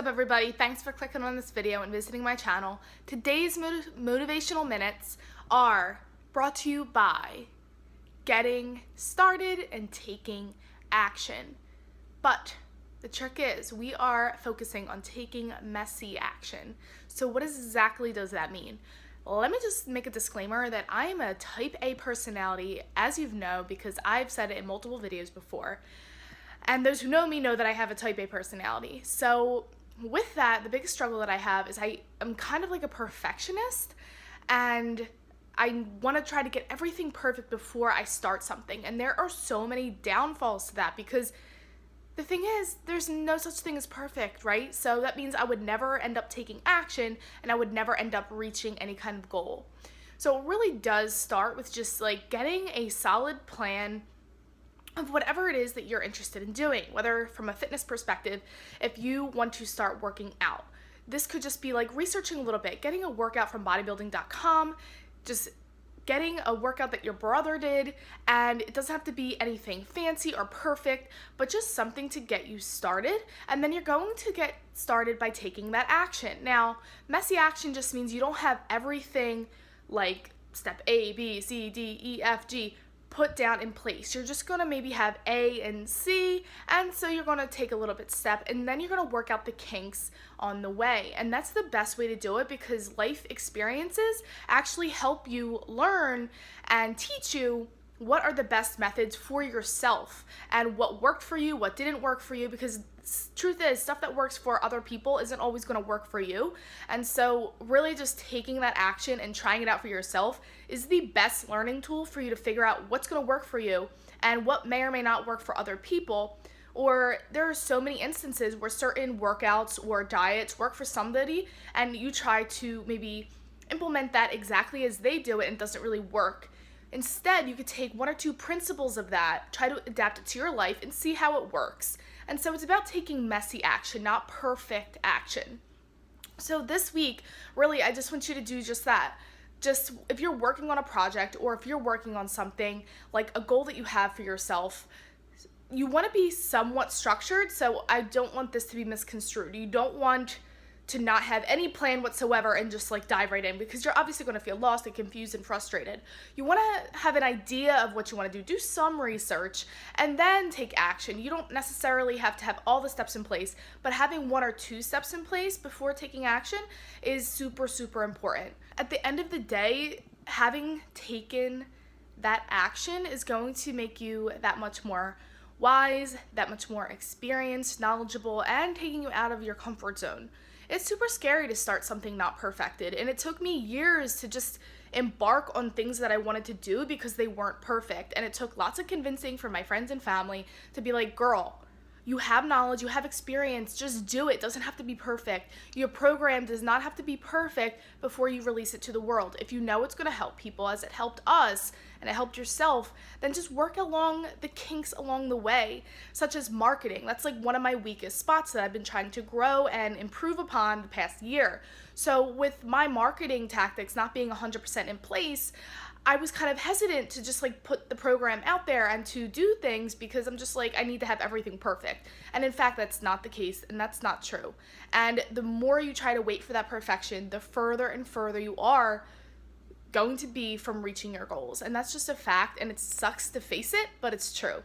up, everybody? Thanks for clicking on this video and visiting my channel. Today's motivational minutes are brought to you by getting started and taking action. But the trick is we are focusing on taking messy action. So what exactly does that mean? Let me just make a disclaimer that I am a type A personality, as you know, because I've said it in multiple videos before. And those who know me know that I have a type A personality. So with that, the biggest struggle that I have is I'm kind of like a perfectionist, and I want to try to get everything perfect before I start something. And there are so many downfalls to that because the thing is, there's no such thing as perfect, right? So that means I would never end up taking action and I would never end up reaching any kind of goal. So it really does start with just like getting a solid plan of whatever it is that you're interested in doing, whether from a fitness perspective, if you want to start working out. This could just be like researching a little bit, getting a workout from bodybuilding.com, just getting a workout that your brother did, and it doesn't have to be anything fancy or perfect, but just something to get you started, and then you're going to get started by taking that action. Now, messy action just means you don't have everything like step A, B, C, D, E, F, G put down in place. You're just gonna maybe have A and C, and so you're gonna take a little bit step, and then you're gonna work out the kinks on the way. And that's the best way to do it because life experiences actually help you learn and teach you what are the best methods for yourself and what worked for you, what didn't work for you, because truth is, stuff that works for other people isn't always going to work for you. And so really just taking that action and trying it out for yourself is the best learning tool for you to figure out what's going to work for you and what may or may not work for other people. Or there are so many instances where certain workouts or diets work for somebody and you try to maybe implement that exactly as they do it and it doesn't really work. Instead, you could take one or two principles of that, try to adapt it to your life, and see how it works. And so it's about taking messy action, not perfect action. So this week, really, I just want you to do just that. Just if you're working on a project or if you're working on something, like a goal that you have for yourself, you want to be somewhat structured, so I don't want this to be misconstrued. You don't want to not have any plan whatsoever and just like dive right in because you're obviously going to feel lost and confused and frustrated. You want to have an idea of what you want to do some research, and then take action. You don't necessarily have to have all the steps in place, but having one or two steps in place before taking action is super, super important. At the end of the day, having taken that action is going to make you that much more wise, that much more experienced, knowledgeable, and taking you out of your comfort zone. It's super scary to start something not perfected, and it took me years to just embark on things that I wanted to do because they weren't perfect, and it took lots of convincing from my friends and family to be like, girl, you have knowledge, you have experience, just do it. It doesn't have to be perfect. Your program does not have to be perfect before you release it to the world. If you know it's going to help people as it helped us and it helped yourself, then just work along the kinks along the way, such as marketing. That's like one of my weakest spots that I've been trying to grow and improve upon the past year. So with my marketing tactics not being 100% in place, I was kind of hesitant to just like put the program out there and to do things because I'm just like, I need to have everything perfect. And in fact, that's not the case, and that's not true. And the more you try to wait for that perfection, the further and further you are going to be from reaching your goals. And that's just a fact, and it sucks to face it, but it's true.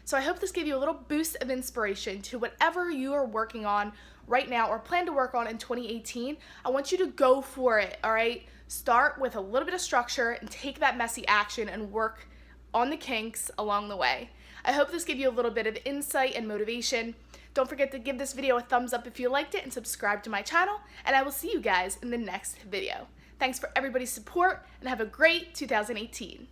So I hope this gave you a little boost of inspiration to whatever you are working on right now or plan to work on in 2018. I want you to go for it, all right? Start with a little bit of structure and take that messy action and work on the kinks along the way. I hope this gave you a little bit of insight and motivation. Don't forget to give this video a thumbs up if you liked it and subscribe to my channel, and I will see you guys in the next video. Thanks for everybody's support and have a great 2018.